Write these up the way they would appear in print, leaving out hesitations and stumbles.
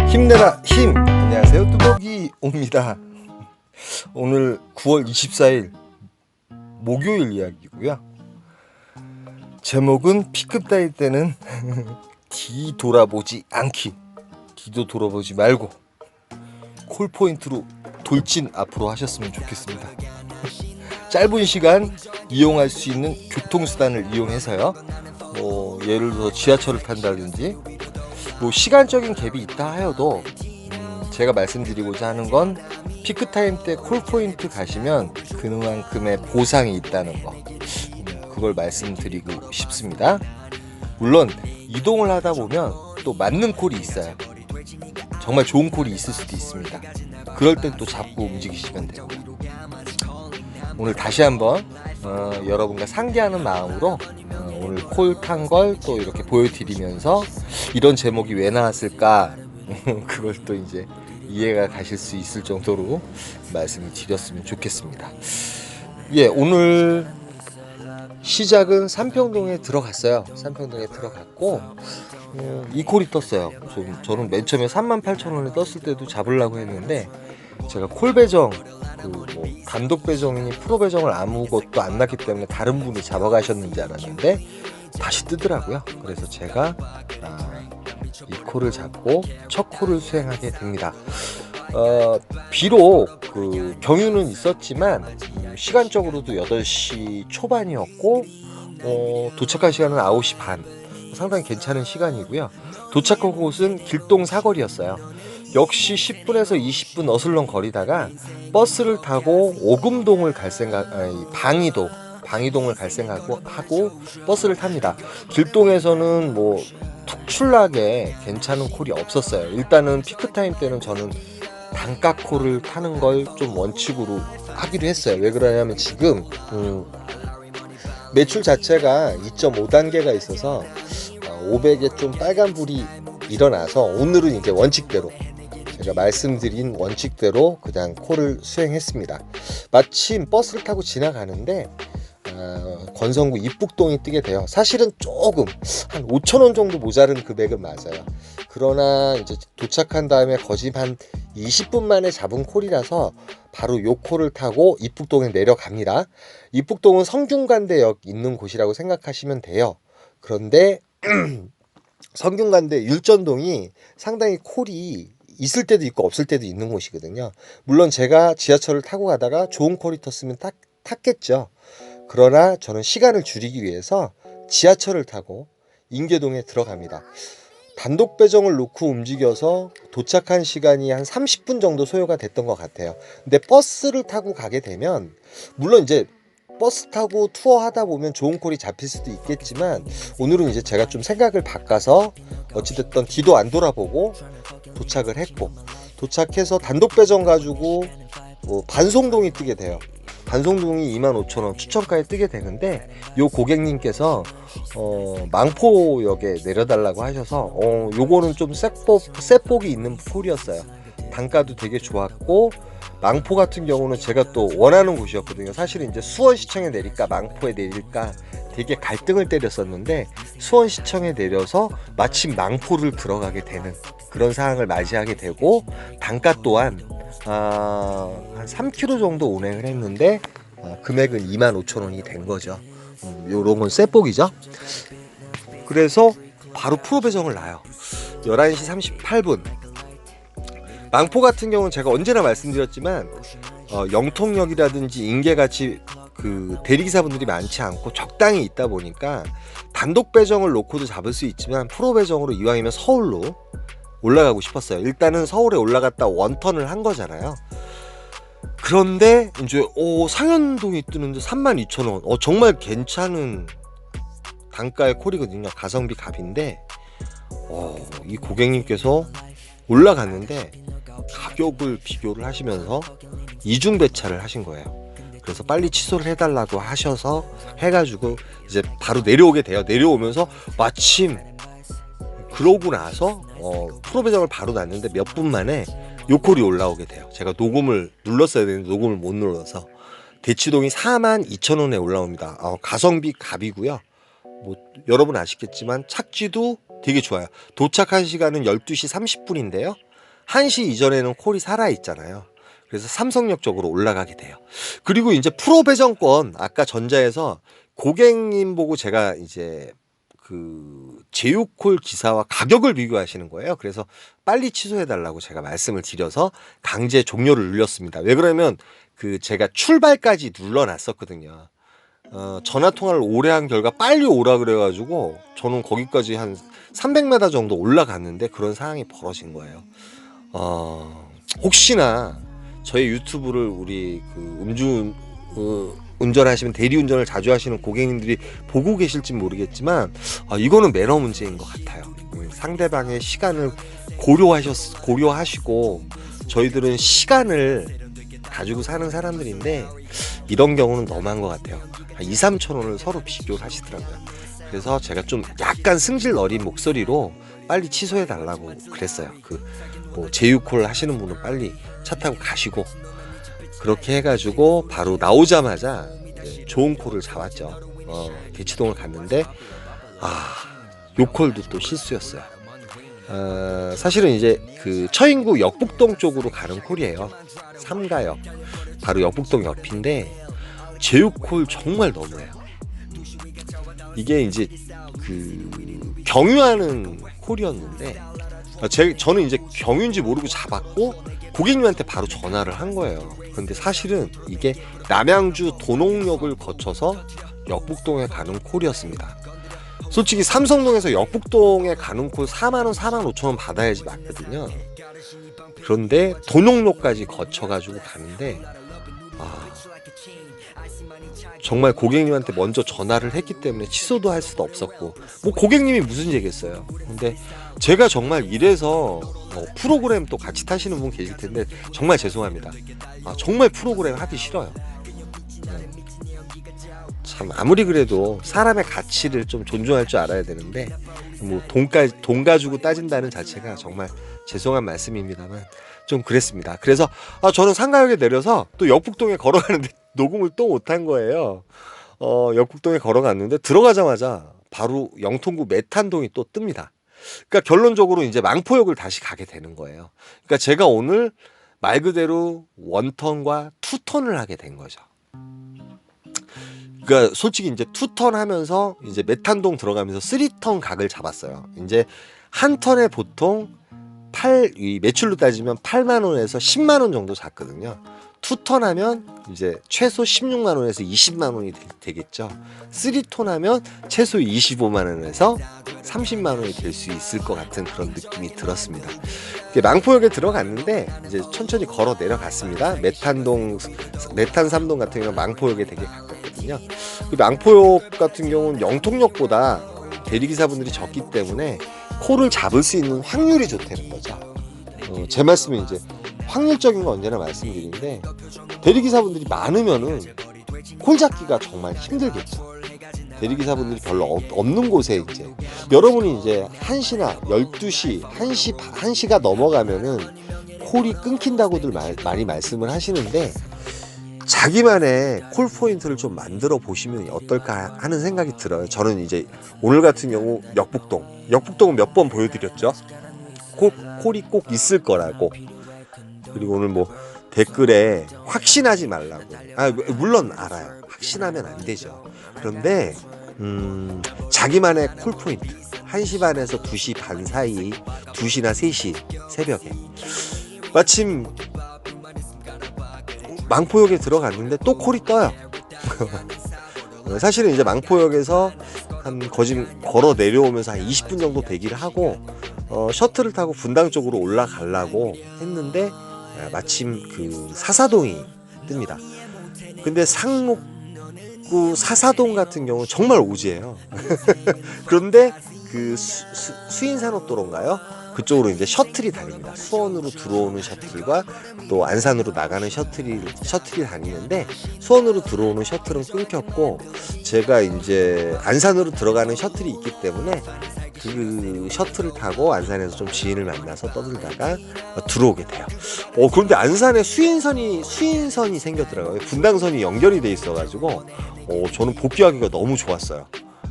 힘내라 힘! 안녕하세요, 뚜벅이 옵니다. 오늘 9월 24일 목요일 이야기고요. 제목은 P급 따위 때는 뒤돌아보지 않기. 뒤도 돌아보지 말고 콜포인트로 돌진 앞으로 하셨으면 좋겠습니다. 짧은 시간 이용할 수 있는 교통수단을 이용해서요. 예를 들어 지하철을 탄다든지 시간적인 갭이 있다 하여도 제가 말씀드리고자 하는 건 피크타임 때 콜포인트 가시면 그만큼의 보상이 있다는 거, 그걸 말씀드리고 싶습니다. 물론 이동을 하다 보면 또 맞는 콜이 있어요. 정말 좋은 콜이 있을 수도 있습니다. 그럴 땐 또 잡고 움직이시면 돼요. 오늘 다시 한번 여러분과 상기하는 마음으로 오늘 콜 탄 걸 또 이렇게 보여드리면서 이런 제목이 왜 나왔을까 그걸 또 이제 이해가 가실 수 있을 정도로 말씀을 드렸으면 좋겠습니다. 오늘 시작은 삼평동에 들어갔어요. 삼평동에 들어갔고 이 콜이 떴어요. 저는 맨 처음에 38,000원에 떴을 때도 잡으려고 했는데 제가 콜 배정 단독 배정이니 프로 배정을 아무것도 안 났기 때문에 다른 분이 잡아가셨는지 알았는데 다시 뜨더라고요. 그래서 제가 이 콜을 잡고 첫 콜을 수행하게 됩니다. 비록 경유는 있었지만 시간적으로도 8시 초반이었고 도착한 시간은 9시 반, 상당히 괜찮은 시간이고요. 도착한 곳은 길동 사거리였어요. 역시 10분에서 20분 어슬렁 거리다가 버스를 타고 오금동을 갈 생각, 방이동을 갈 생각하고 버스를 탑니다. 길동에서는 특출나게 괜찮은 콜이 없었어요. 일단은 피크타임 때는 저는 단가 콜을 타는 걸 좀 원칙으로 하기로 했어요. 왜 그러냐면 지금 매출 자체가 2.5단계가 있어서 500에 좀 빨간불이 일어나서 오늘은 이제 원칙대로, 제가 말씀드린 원칙대로 그냥 콜을 수행했습니다. 마침 버스를 타고 지나가는데 권성구 입북동이 뜨게 돼요. 사실은 조금 한 5,000원 정도 모자른 금액은 맞아요. 그러나 이제 도착한 다음에 거진 한 20분 만에 잡은 콜이라서 바로 요 콜을 타고 입북동에 내려갑니다. 입북동은 성균관대역 있는 곳이라고 생각하시면 돼요. 그런데 성균관대 율전동이 상당히 콜이 있을 때도 있고 없을 때도 있는 곳이거든요. 물론 제가 지하철을 타고 가다가 좋은 콜이 떴으면 탔겠죠. 그러나 저는 시간을 줄이기 위해서 지하철을 타고 인계동에 들어갑니다. 단독 배정을 놓고 움직여서 도착한 시간이 한 30분 정도 소요가 됐던 것 같아요. 근데 버스를 타고 가게 되면, 물론 이제 버스 타고 투어하다 보면 좋은 콜이 잡힐 수도 있겠지만 오늘은 이제 제가 좀 생각을 바꿔서 어찌됐든 뒤도 안 돌아보고 도착을 했고, 도착해서 단독 배정 가지고 반송동이 뜨게 돼요. 반송동이 25,000원 추천가에 뜨게 되는데 요 고객님께서 망포역에 내려달라고 하셔서 요거는 좀 셋복이 있는 콜이었어요. 단가도 되게 좋았고, 망포 같은 경우는 제가 또 원하는 곳이었거든요. 사실은 이제 수원시청에 내릴까 망포에 내릴까 되게 갈등을 때렸었는데 수원시청에 내려서 마침 망포를 들어가게 되는 그런 상황을 맞이하게 되고, 단가 또한 한 3km 정도 운행을 했는데 금액은 25,000원이 된 거죠. 요런 건 셋복이죠. 그래서 바로 프로 배정을 놔요. 11시 38분. 망포 같은 경우는 제가 언제나 말씀드렸지만 영통역이라든지 인계같이 대리기사분들이 많지 않고 적당히 있다 보니까 단독 배정을 놓고도 잡을 수 있지만 프로 배정으로 이왕이면 서울로 올라가고 싶었어요. 일단은 서울에 올라갔다 원턴을 한 거잖아요. 그런데 이제 상현동이 뜨는데 32,000원, 정말 괜찮은 단가의 콜이거든요. 가성비 갑인데 이 고객님께서 올라갔는데 가격을 비교를 하시면서 이중 배차를 하신 거예요. 그래서 빨리 취소를 해달라고 하셔서 해가지고 이제 바로 내려오게 돼요. 내려오면서 마침 그러고 나서 프로 배정을 바로 놨는데 몇 분 만에 요 콜이 올라오게 돼요. 제가 녹음을 눌렀어야 되는데 녹음을 못 눌러서 대치동이 42,000원에 올라옵니다. 가성비 갑이고요. 여러분 아시겠지만 착지도 되게 좋아요. 도착한 시간은 12시 30분인데요 한시 이전에는 콜이 살아있잖아요. 그래서 삼성역 쪽으로 올라가게 돼요. 그리고 이제 프로 배정권, 아까 전자에서 고객님 보고 제가 이제 그 제휴콜 기사와 가격을 비교하시는 거예요. 그래서 빨리 취소해달라고 제가 말씀을 드려서 강제 종료를 눌렸습니다. 왜 그러면 그 제가 출발까지 눌러놨었거든요. 전화 통화를 오래 한 결과 빨리 오라 그래가지고 저는 거기까지 한 300m 정도 올라갔는데 그런 상황이 벌어진 거예요. 혹시나 저희 유튜브를 우리 그 운전하시면 대리운전을 자주 하시는 고객님들이 보고 계실지 모르겠지만 이거는 매너 문제인 것 같아요. 상대방의 시간을 고려하시고 저희들은 시간을 가지고 사는 사람들인데 이런 경우는 너무한 것 같아요. 2, 3천 원을 서로 비교를 하시더라고요. 그래서 제가 좀 약간 승질 어린 목소리로 빨리 취소해 달라고 그랬어요. 뭐 제휴콜 하시는 분은 빨리 차 타고 가시고, 그렇게 해가지고 바로 나오자마자 좋은 콜을 잡았죠. 대치동을 갔는데 요 콜도 또 실수였어요. 사실은 이제 그 처인구 역북동 쪽으로 가는 콜이에요. 삼가역 바로 역북동 옆인데 제휴콜 정말 너무해요. 이게 이제 그 경유하는 콜이었는데 저는 이제 경유인지 모르고 잡았고 고객님한테 바로 전화를 한 거예요. 근데 사실은 이게 남양주 도농역을 거쳐서 역북동에 가는 콜이었습니다. 솔직히 삼성동에서 역북동에 가는 콜 4만원, 4만 5천원 받아야지 맞거든요. 그런데 도농역까지 거쳐가지고 가는데 정말 고객님한테 먼저 전화를 했기 때문에 취소도 할 수도 없었고, 뭐 고객님이 무슨 얘기했어요. 근데 제가 정말 이래서 프로그램 또 같이 타시는 분 계실 텐데 정말 죄송합니다. 정말 프로그램 하기 싫어요. 참 아무리 그래도 사람의 가치를 좀 존중할 줄 알아야 되는데 뭐 돈 가지고 따진다는 자체가 정말 죄송한 말씀입니다만 좀 그랬습니다. 그래서 저는 상가역에 내려서 또 역북동에 걸어가는데 녹음을 또 못한 거예요. 역북동에 걸어갔는데 들어가자마자 바로 영통구 메탄동이 또 뜹니다. 그러니까 결론적으로 이제 망포역을 다시 가게 되는 거예요. 그러니까 제가 오늘 말 그대로 원턴과 투턴을 하게 된 거죠. 그러니까 솔직히 이제 투턴 하면서 이제 메탄동 들어가면서 3턴 각을 잡았어요. 이제 한 턴에 보통 이 매출로 따지면 8만 원에서 10만 원 정도 잡거든요. 투턴 하면 이제 최소 16만 원에서 20만 원이 되겠죠. 3톤 하면 최소 25만 원에서 30만 원이 될 수 있을 것 같은 그런 느낌이 들었습니다. 망포역에 들어갔는데 이제 천천히 걸어 내려갔습니다. 메탄 3동 같은 경우는 망포역에 되게 가깝거든요. 망포역 같은 경우는 영통역보다 대리기사분들이 적기 때문에 콜을 잡을 수 있는 확률이 좋다는 거죠. 제 말씀은 이제 확률적인 거 언제나 말씀드리는데 대리기사분들이 많으면은 콜 잡기가 정말 힘들겠죠. 대리기사분들이 별로 없는 곳에 이제 여러분이 이제 1시나 12시, 1시가 넘어가면은 콜이 끊긴다고들 많이 말씀을 하시는데 자기만의 콜 포인트를 좀 만들어 보시면 어떨까 하는 생각이 들어요. 저는 이제 오늘 같은 경우 역북동은 몇 번 보여드렸죠. 콜이 꼭 있을 거라고. 그리고 오늘 뭐 댓글에 확신하지 말라고. 물론 알아요. 확신하면 안 되죠. 그런데 자기만의 콜 포인트 1시 반에서 2시 반 사이, 2시나 3시 새벽에 마침 망포역에 들어갔는데 또 콜이 떠요. 사실은 이제 망포역에서 거진 걸어 내려오면서 한 20분 정도 대기를 하고 셔틀을 타고 분당 쪽으로 올라가려고 했는데 마침 그 사사동이 뜹니다. 근데 상록구 사사동 같은 경우는 정말 오지예요. 그런데 그 수인산업도로인가요? 그쪽으로 이제 셔틀이 다닙니다. 수원으로 들어오는 셔틀과 또 안산으로 나가는 셔틀이 다니는데 수원으로 들어오는 셔틀은 끊겼고 제가 이제 안산으로 들어가는 셔틀이 있기 때문에 그 셔틀을 타고 안산에서 좀 지인을 만나서 떠들다가 들어오게 돼요. 그런데 안산에 수인선이 생겼더라고요. 분당선이 연결이 돼 있어가지고 저는 복귀하기가 너무 좋았어요.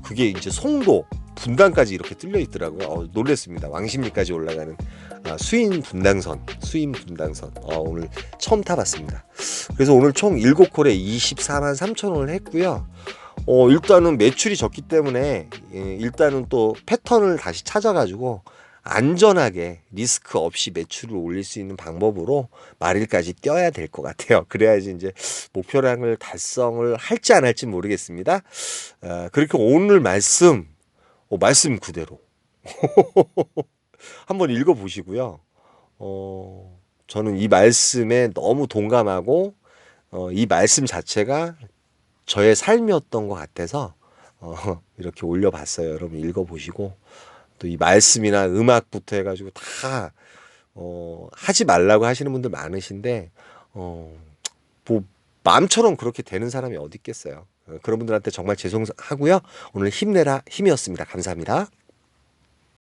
그게 이제 송도 분당까지 이렇게 뚫려 있더라고요. 놀랬습니다. 왕십리까지 올라가는 수인 분당선, 오늘 처음 타봤습니다. 그래서 오늘 총 7콜에 24만 3천 원을 했고요. 일단은 매출이 적기 때문에 일단은 또 패턴을 다시 찾아가지고 안전하게 리스크 없이 매출을 올릴 수 있는 방법으로 말일까지 뛰어야 될 것 같아요. 그래야지 이제 목표량을 달성을 할지 안 할지 모르겠습니다. 그렇게 오늘 말씀 그대로 한번 읽어보시고요. 저는 이 말씀에 너무 동감하고 이 말씀 자체가 저의 삶이었던 것 같아서 이렇게 올려봤어요. 여러분 읽어보시고 또 이 말씀이나 음악부터 해가지고 다 하지 말라고 하시는 분들 많으신데 뭐 마음처럼 그렇게 되는 사람이 어디 있겠어요. 그런 분들한테 정말 죄송하고요. 오늘 힘내라 힘이었습니다. 감사합니다.